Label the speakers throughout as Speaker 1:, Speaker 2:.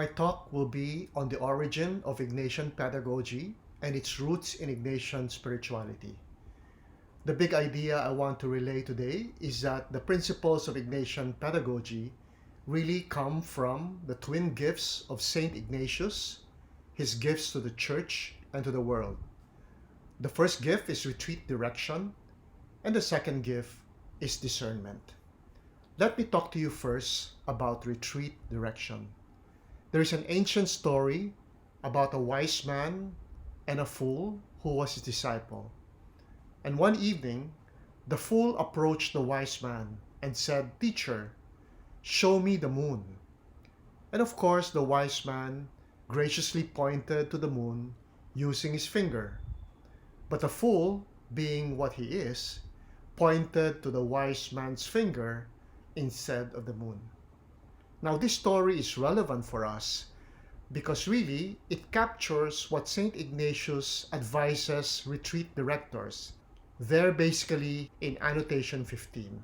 Speaker 1: My talk will be on the origin of Ignatian pedagogy and its roots in Ignatian spirituality. The big idea I want to relay today is that the principles of Ignatian pedagogy really come from the twin gifts of Saint Ignatius, his gifts to the church and to the world. The first gift is retreat direction, and the second gift is discernment. Let me talk to you first about retreat direction. There is an ancient story about a wise man and a fool who was his disciple. And one evening, the fool approached the wise man and said, "Teacher, show me the moon." And of course, the wise man graciously pointed to the moon using his finger. But the fool, being what he is, pointed to the wise man's finger instead of the moon. Now, this story is relevant for us because really it captures what St. Ignatius advises retreat directors. There, basically, in annotation 15,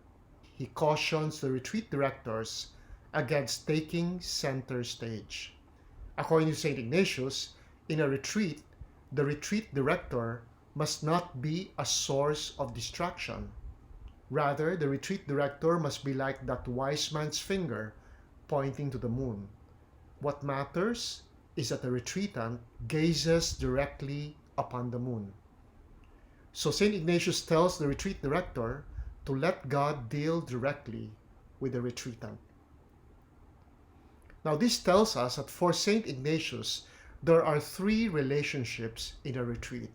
Speaker 1: he cautions the retreat directors against taking center stage. According to St. Ignatius, in a retreat, the retreat director must not be a source of distraction. Rather, the retreat director must be like that wise man's finger pointing to the moon. What matters is that the retreatant gazes directly upon the moon. So St. Ignatius tells the retreat director to let God deal directly with the retreatant. Now this tells us that for St. Ignatius, there are three relationships in a retreat,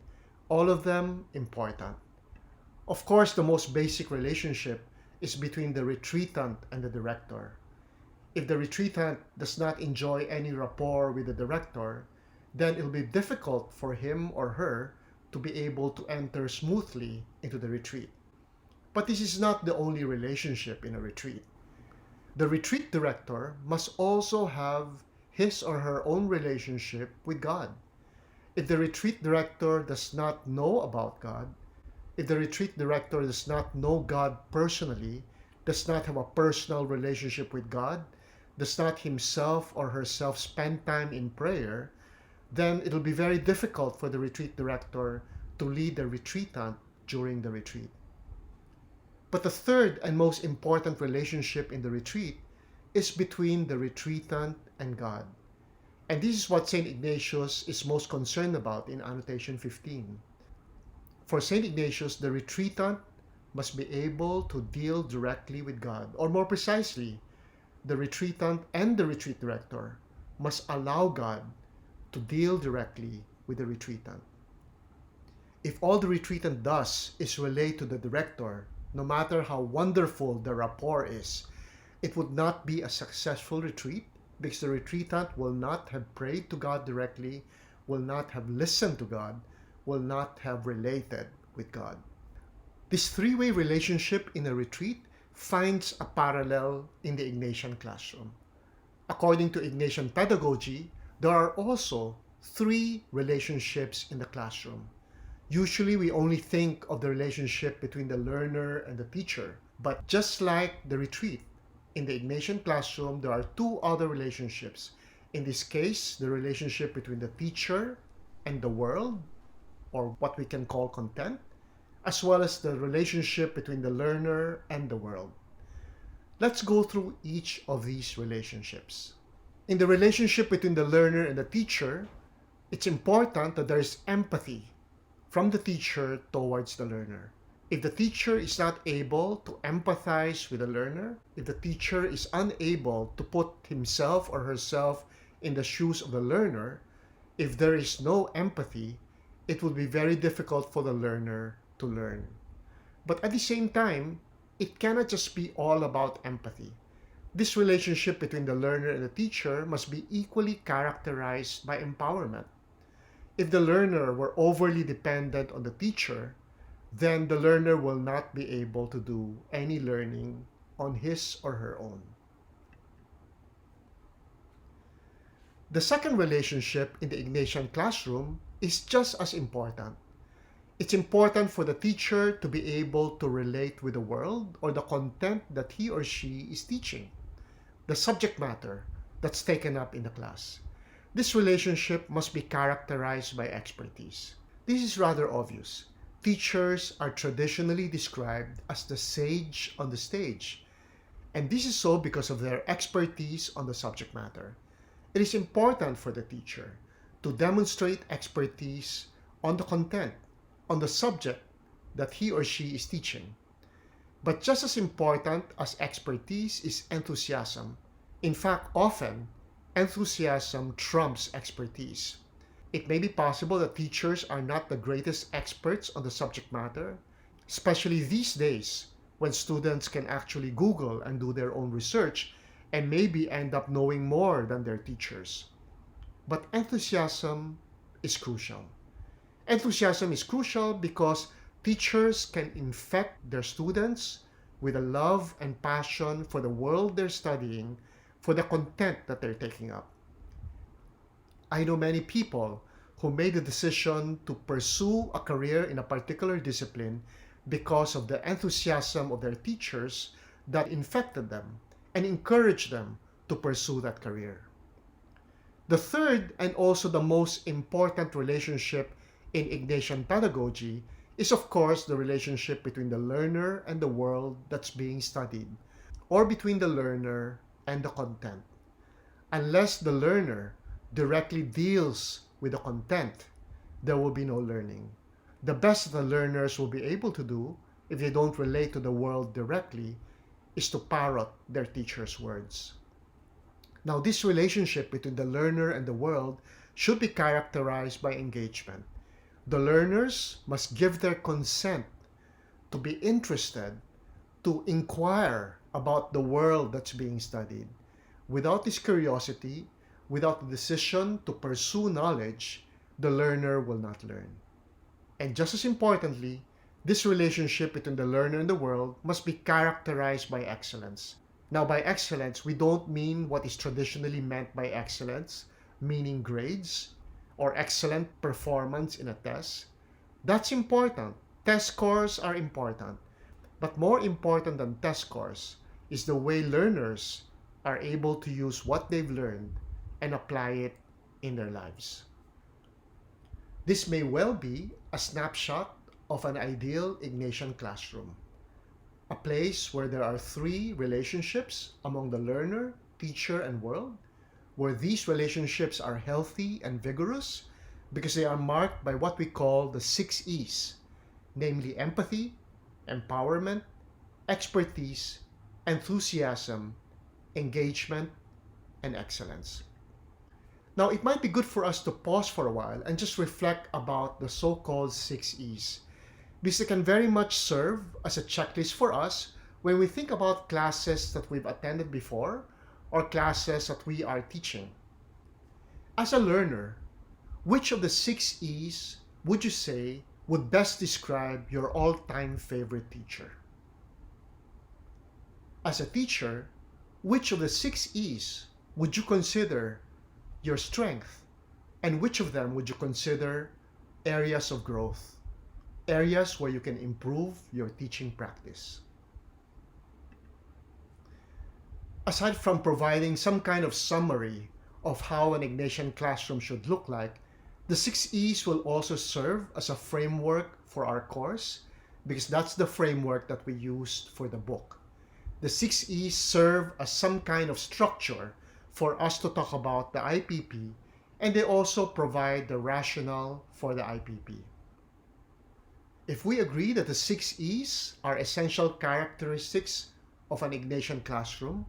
Speaker 1: all of them important. Of course, the most basic relationship is between the retreatant and the director. If the retreatant does not enjoy any rapport with the director, then it will be difficult for him or her to be able to enter smoothly into the retreat. But this is not the only relationship in a retreat. The retreat director must also have his or her own relationship with God. If the retreat director does not know about God, if the retreat director does not know God personally, does not have a personal relationship with God, does not himself or herself spend time in prayer, then it will be very difficult for the retreat director to lead the retreatant during the retreat. But the third and most important relationship in the retreat is between the retreatant and God. And this is what St. Ignatius is most concerned about in annotation 15. For St. Ignatius, the retreatant must be able to deal directly with God, or more precisely, the retreatant and the retreat director must allow God to deal directly with the retreatant. If all the retreatant does is relate to the director, no matter how wonderful the rapport is, it would not be a successful retreat because the retreatant will not have prayed to God directly, will not have listened to God, will not have related with God. This three-way relationship in a retreat finds a parallel in the Ignatian classroom. According to Ignatian pedagogy, there are also three relationships in the classroom. Usually we only think of the relationship between the learner and the teacher, but just like the retreat, in the Ignatian classroom there are two other relationships. In this case, the relationship between the teacher and the world, or what we can call content, as well as the relationship between the learner and the world. Let's go through each of these relationships. In the relationship between the learner and the teacher, it's important that there is empathy from the teacher towards the learner. If the teacher is not able to empathize with the learner, if the teacher is unable to put himself or herself in the shoes of the learner, if there is no empathy, it will be very difficult for the learner to learn. But at the same time, it cannot just be all about empathy. This relationship between the learner and the teacher must be equally characterized by empowerment. If the learner were overly dependent on the teacher, then the learner will not be able to do any learning on his or her own. The second relationship in the Ignatian classroom is just as important. It's important for the teacher to be able to relate with the world or the content that he or she is teaching. The subject matter, that's taken up in the class. This relationship must be characterized by expertise. This is rather obvious. Teachers are traditionally described as the sage on the stage, and this is so because of their expertise on the subject matter. It is important for the teacher to demonstrate expertise on the content, on the subject that he or she is teaching. But just as important as expertise is enthusiasm. In fact, often, enthusiasm trumps expertise. It may be possible that teachers are not the greatest experts on the subject matter, especially these days when students can actually Google and do their own research and maybe end up knowing more than their teachers. But enthusiasm is crucial. Enthusiasm is crucial because teachers can infect their students with a love and passion for the world they're studying, for the content that they're taking up. I know many people who made the decision to pursue a career in a particular discipline because of the enthusiasm of their teachers that infected them and encouraged them to pursue that career. The third and also the most important relationship in Ignatian pedagogy is, of course, the relationship between the learner and the world that's being studied, or between the learner and the content. Unless the learner directly deals with the content, there will be no learning. The best the learners will be able to do, if they don't relate to the world directly, is to parrot their teacher's words. Now, this relationship between the learner and the world should be characterized by engagement. The learners must give their consent to be interested, to inquire about the world that's being studied. Without this curiosity, without the decision to pursue knowledge, the learner will not learn. And just as importantly, this relationship between the learner and the world must be characterized by excellence. Now, by excellence, we don't mean what is traditionally meant by excellence, meaning grades or excellent performance in a test. That's important. Test scores are important. But more important than test scores is the way learners are able to use what they've learned and apply it in their lives. This may well be a snapshot of an ideal Ignatian classroom, a place where there are three relationships among the learner, teacher, and world, where these relationships are healthy and vigorous because they are marked by what we call the 6 E's, namely empathy, empowerment, expertise, enthusiasm, engagement, and excellence. Now, it might be good for us to pause for a while and just reflect about the so-called 6 E's, because they can very much serve as a checklist for us when we think about classes that we've attended before or classes that we are teaching. As a learner, which of the 6 E's would you say would best describe your all-time favorite teacher? As a teacher, which of the 6 E's would you consider your strength, and which of them would you consider areas of growth, areas where you can improve your teaching practice? Aside from providing some kind of summary of how an Ignatian classroom should look like, the 6 E's will also serve as a framework for our course, because that's the framework that we used for the book. The 6 E's serve as some kind of structure for us to talk about the IPP, and they also provide the rationale for the IPP. If we agree that the 6 E's are essential characteristics of an Ignatian classroom,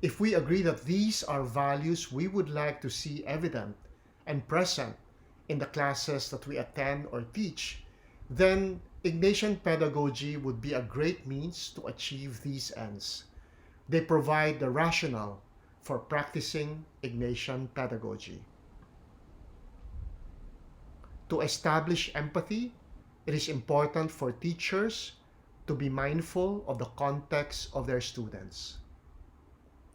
Speaker 1: if we agree that these are values we would like to see evident and present in the classes that we attend or teach, then Ignatian pedagogy would be a great means to achieve these ends. They provide the rationale for practicing Ignatian pedagogy. To establish empathy, it is important for teachers to be mindful of the context of their students.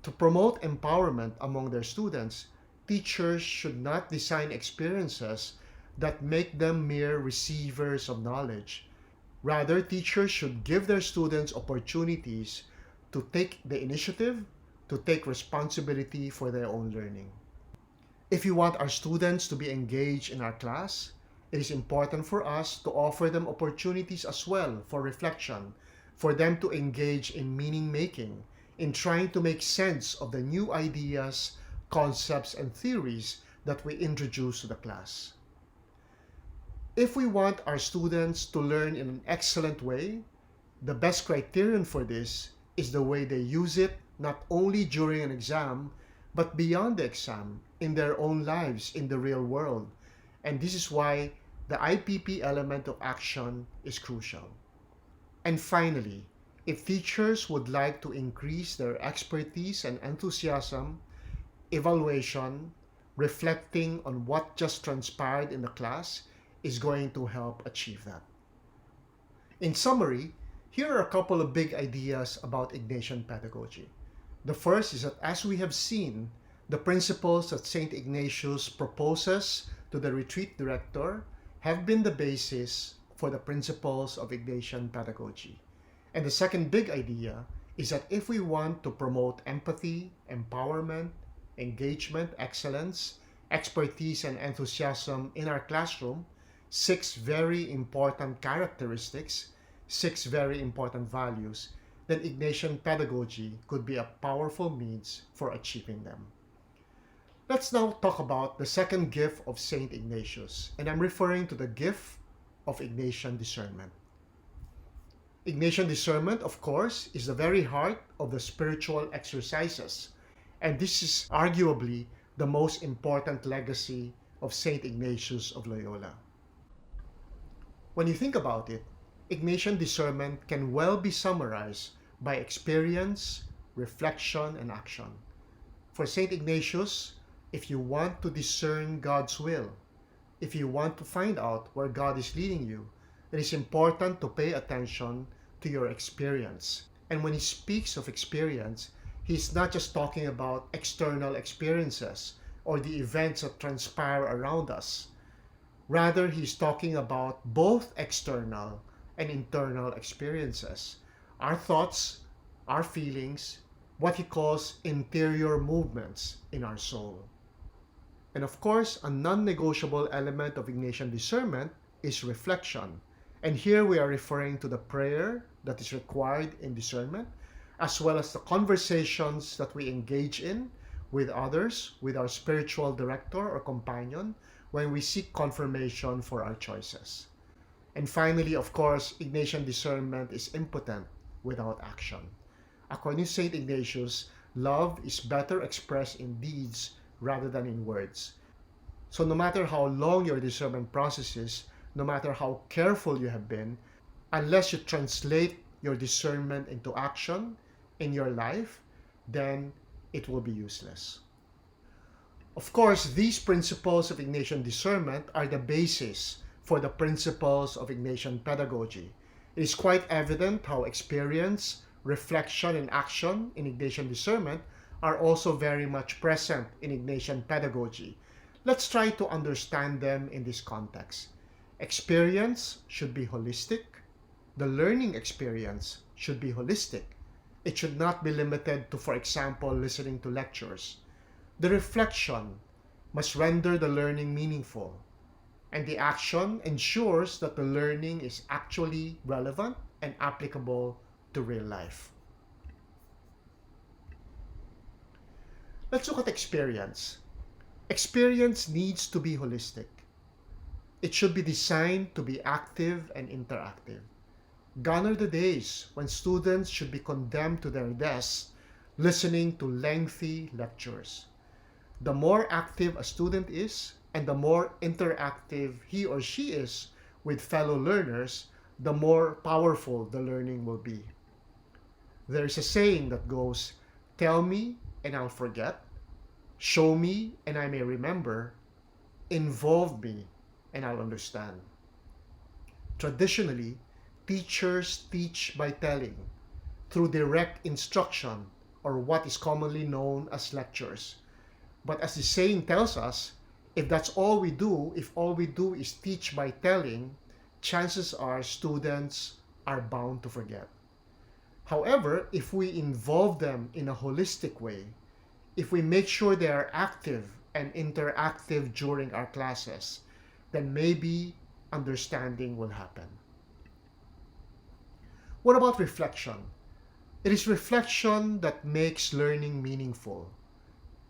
Speaker 1: To promote empowerment among their students, teachers should not design experiences that make them mere receivers of knowledge. Rather, teachers should give their students opportunities to take the initiative, to take responsibility for their own learning. If we want our students to be engaged in our class, it is important for us to offer them opportunities as well for reflection, for them to engage in meaning making, in trying to make sense of the new ideas, concepts, and theories that we introduce to the class. If we want our students to learn in an excellent way, the best criterion for this is the way they use it not only during an exam, but beyond the exam, in their own lives, in the real world. And this is why the IPP element of action is crucial. And finally, if teachers would like to increase their expertise and enthusiasm, evaluation, reflecting on what just transpired in the class is going to help achieve that. In summary, here are a couple of big ideas about Ignatian pedagogy. The first is that, as we have seen, the principles that St. Ignatius proposes to the retreat director have been the basis for the principles of Ignatian pedagogy. And the second big idea is that if we want to promote empathy, empowerment, engagement, excellence, expertise, and enthusiasm in our classroom, 6 very important characteristics, 6 very important values, then Ignatian pedagogy could be a powerful means for achieving them. Let's now talk about the second gift of St. Ignatius, and I'm referring to the gift of Ignatian discernment. Ignatian discernment, of course, is the very heart of the spiritual exercises, and this is arguably the most important legacy of St. Ignatius of Loyola. When you think about it, Ignatian discernment can well be summarized by experience, reflection, and action. For St. Ignatius, if you want to discern God's will, if you want to find out where God is leading you, it is important to pay attention to your experience. And when he speaks of experience, he's not just talking about external experiences or the events that transpire around us. Rather, he's talking about both external and internal experiences, our thoughts, our feelings, what he calls interior movements in our soul. And of course, a non-negotiable element of Ignatian discernment is reflection. And here we are referring to the prayer that is required in discernment, as well as the conversations that we engage in with others, with our spiritual director or companion, when we seek confirmation for our choices. And finally, of course, Ignatian discernment is impotent without action. According to St. Ignatius, love is better expressed in deeds rather than in words. So no matter how long your discernment process is, no matter how careful you have been, unless you translate your discernment into action in your life, then it will be useless. Of course, these principles of Ignatian discernment are the basis for the principles of Ignatian pedagogy. It is quite evident how experience, reflection, and action in Ignatian discernment are also very much present in Ignatian pedagogy. Let's try to understand them in this context. Experience should be holistic. The learning experience should be holistic. It should not be limited to, for example, listening to lectures. The reflection must render the learning meaningful, and the action ensures that the learning is actually relevant and applicable to real life. Let's look at experience. Experience needs to be holistic. It should be designed to be active and interactive. Gone are the days when students should be condemned to their desks listening to lengthy lectures. The more active a student is, and the more interactive he or she is with fellow learners, the more powerful the learning will be. There is a saying that goes, "Tell me and I'll forget, show me and I may remember, involve me and I'll understand." Traditionally, teachers teach by telling, through direct instruction, or what is commonly known as lectures. But as the saying tells us, if that's all we do, if all we do is teach by telling, chances are students are bound to forget. However, if we involve them in a holistic way, if we make sure they are active and interactive during our classes, then maybe understanding will happen. What about reflection? It is reflection that makes learning meaningful.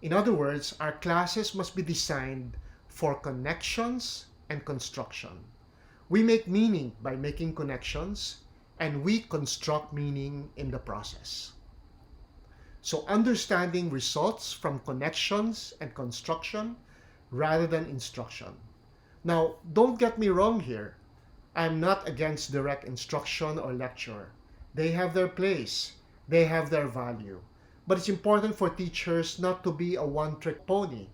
Speaker 1: In other words, our classes must be designed for connections and construction. We make meaning by making connections, and we construct meaning in the process. So understanding results from connections and construction rather than instruction. Now, don't get me wrong here. I'm not against direct instruction or lecture. They have their place, they have their value. But it's important for teachers not to be a one trick pony,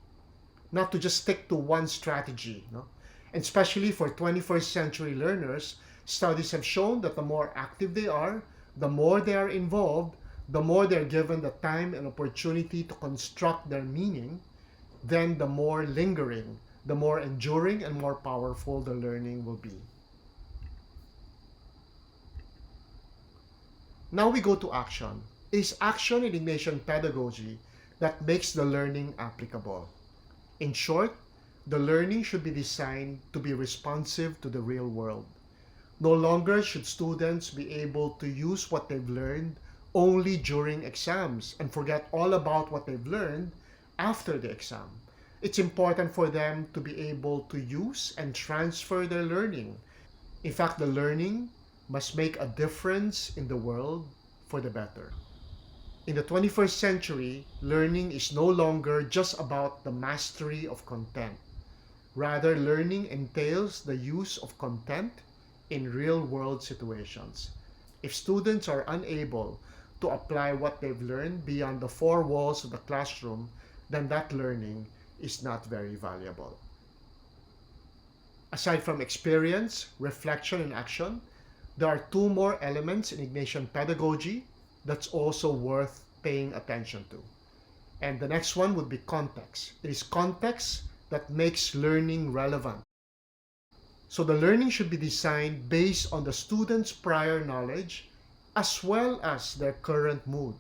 Speaker 1: not to just stick to one strategy. No? And especially for 21st century learners, studies have shown that the more active they are, the more they are involved, the more they're given the time and opportunity to construct their meaning, then the more lingering, the more enduring, and more powerful the learning will be. Now we go to action. It is action in Ignatian pedagogy that makes the learning applicable. In short, the learning should be designed to be responsive to the real world. No longer should students be able to use what they've learned only during exams and forget all about what they've learned after the exam. It's important for them to be able to use and transfer their learning. In fact, the learning must make a difference in the world for the better. In the 21st century, learning is no longer just about the mastery of content. Rather, learning entails the use of content in real-world situations. If students are unable to apply what they've learned beyond the four walls of the classroom, then that learning is not very valuable. Aside from experience, reflection, and action, there are two more elements in Ignatian pedagogy that's also worth paying attention to. And the next one would be context. It is context that makes learning relevant. So the learning should be designed based on the student's prior knowledge as well as their current mood.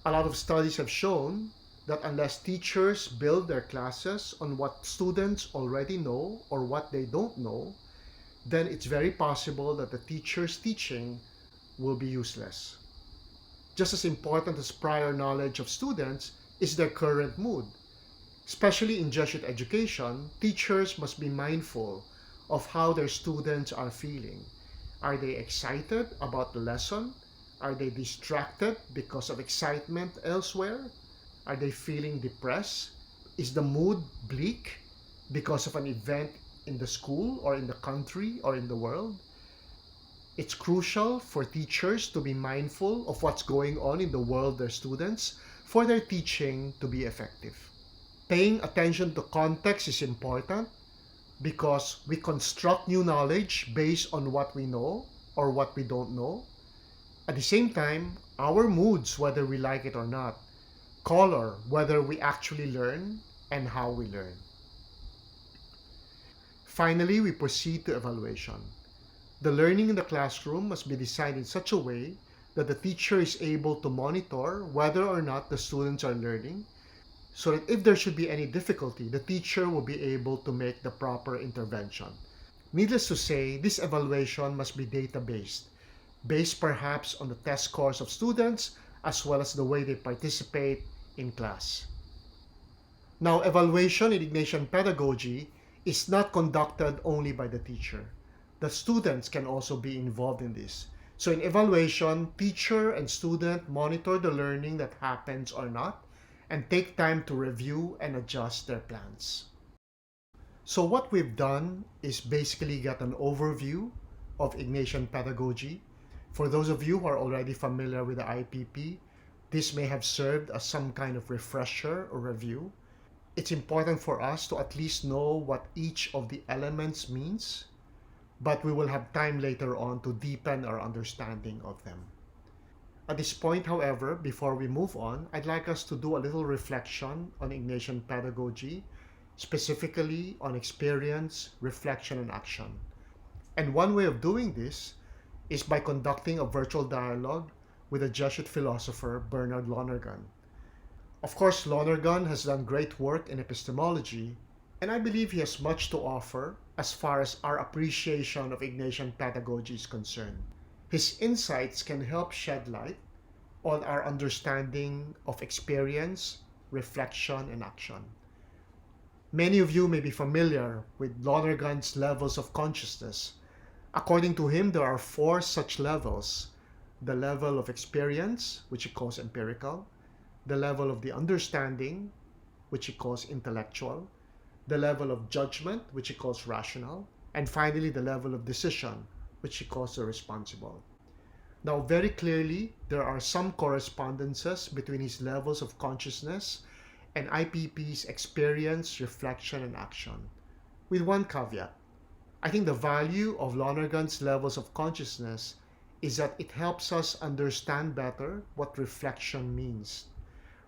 Speaker 1: A lot of studies have shown that unless teachers build their classes on what students already know or what they don't know, then it's very possible that the teacher's teaching will be useless. Just as important as prior knowledge of students is their current mood. Especially in Jesuit education, teachers must be mindful of how their students are feeling. Are they excited about the lesson? Are they distracted because of excitement elsewhere? Are they feeling depressed? Is the mood bleak because of an event in the school or in the country or in the world? It's crucial for teachers to be mindful of what's going on in the world of their students for their teaching to be effective. Paying attention to context is important because we construct new knowledge based on what we know or what we don't know. At the same time, our moods, whether we like it or not, color whether we actually learn and how we learn. Finally, we proceed to evaluation. The learning in the classroom must be designed in such a way that the teacher is able to monitor whether or not the students are learning, so that if there should be any difficulty, the teacher will be able to make the proper intervention. Needless to say, this evaluation must be data-based, based perhaps on the test scores of students as well as the way they participate in class. Now, evaluation in Ignatian pedagogy is not conducted only by the teacher. The students can also be involved in this. So in evaluation, teacher and student monitor the learning that happens or not and take time to review and adjust their plans. So what we've done is basically get an overview of Ignatian pedagogy. For those of you who are already familiar with the IPP, this may have served as some kind of refresher or review. It's important for us to at least know what each of the elements means, but we will have time later on to deepen our understanding of them. At this point, however, before we move on, I'd like us to do a little reflection on Ignatian pedagogy, specifically on experience, reflection, and action. And one way of doing this is by conducting a virtual dialogue with the Jesuit philosopher Bernard Lonergan. Of course, Lonergan has done great work in epistemology, and I believe he has much to offer as far as our appreciation of Ignatian pedagogy is concerned. His insights can help shed light on our understanding of experience, reflection, and action. Many of you may be familiar with Lonergan's levels of consciousness. According to him, there are four such levels: the level of experience, which he calls empirical, the level of the understanding, which he calls intellectual, the level of judgment, which he calls rational, and finally the level of decision, which he calls the responsible. Now, very clearly, there are some correspondences between his levels of consciousness and IPP's experience, reflection, and action, with one caveat. I think the value of Lonergan's levels of consciousness is that it helps us understand better what reflection means.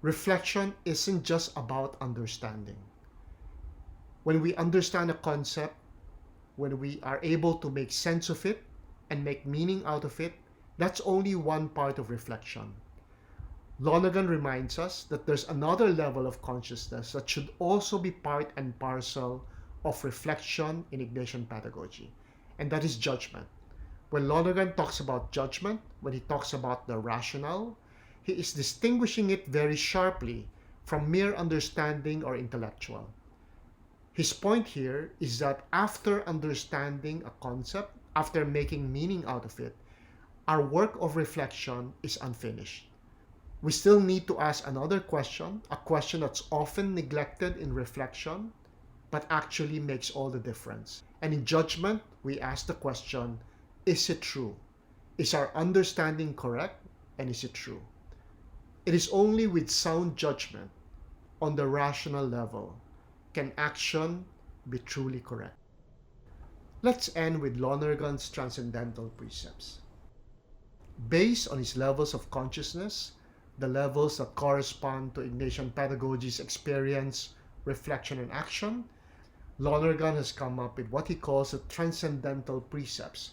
Speaker 1: Reflection isn't just about understanding. When we understand a concept, when we are able to make sense of it and make meaning out of it, that's only one part of reflection. Lonergan reminds us that there's another level of consciousness that should also be part and parcel of reflection in Ignatian pedagogy, and that is judgment. When Lonergan talks about judgment, when he talks about the rational, he is distinguishing it very sharply from mere understanding or intellectual. His point here is that after understanding a concept, after making meaning out of it, our work of reflection is unfinished. We still need to ask another question, a question that's often neglected in reflection, but actually makes all the difference. And in judgment, we ask the question, is it true? Is our understanding correct? And is it true? It is only with sound judgment on the rational level can action be truly correct. Let's end with Lonergan's transcendental precepts. Based on his levels of consciousness, the levels that correspond to Ignatian pedagogy's experience, reflection, and action, Lonergan has come up with what he calls the transcendental precepts,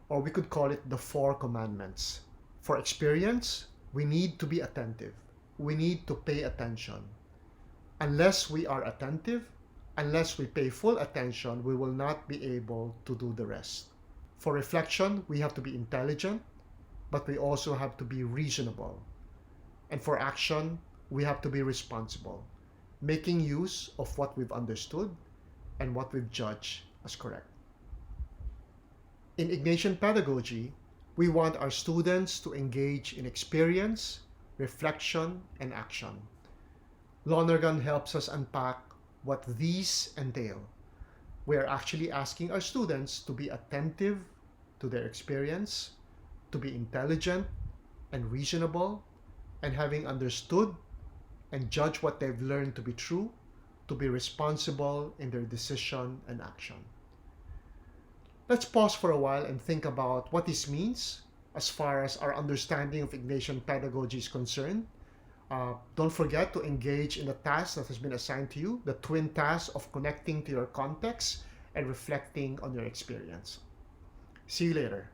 Speaker 1: or we could call it the Four Commandments. For experience, we need to be attentive. We need to pay attention. Unless we are attentive, unless we pay full attention, we will not be able to do the rest. For reflection, we have to be intelligent, but we also have to be reasonable. And for action, we have to be responsible, making use of what we've understood and what we've judged as correct. In Ignatian pedagogy, we want our students to engage in experience, reflection, and action. Lonergan helps us unpack what these entail. We are actually asking our students to be attentive to their experience, to be intelligent and reasonable, and having understood and judged what they've learned to be true, to be responsible in their decision and action. Let's pause for a while and think about what this means as far as our understanding of Ignatian pedagogy is concerned. Don't forget to engage in the task that has been assigned to you, the twin task of connecting to your context and reflecting on your experience. See you later.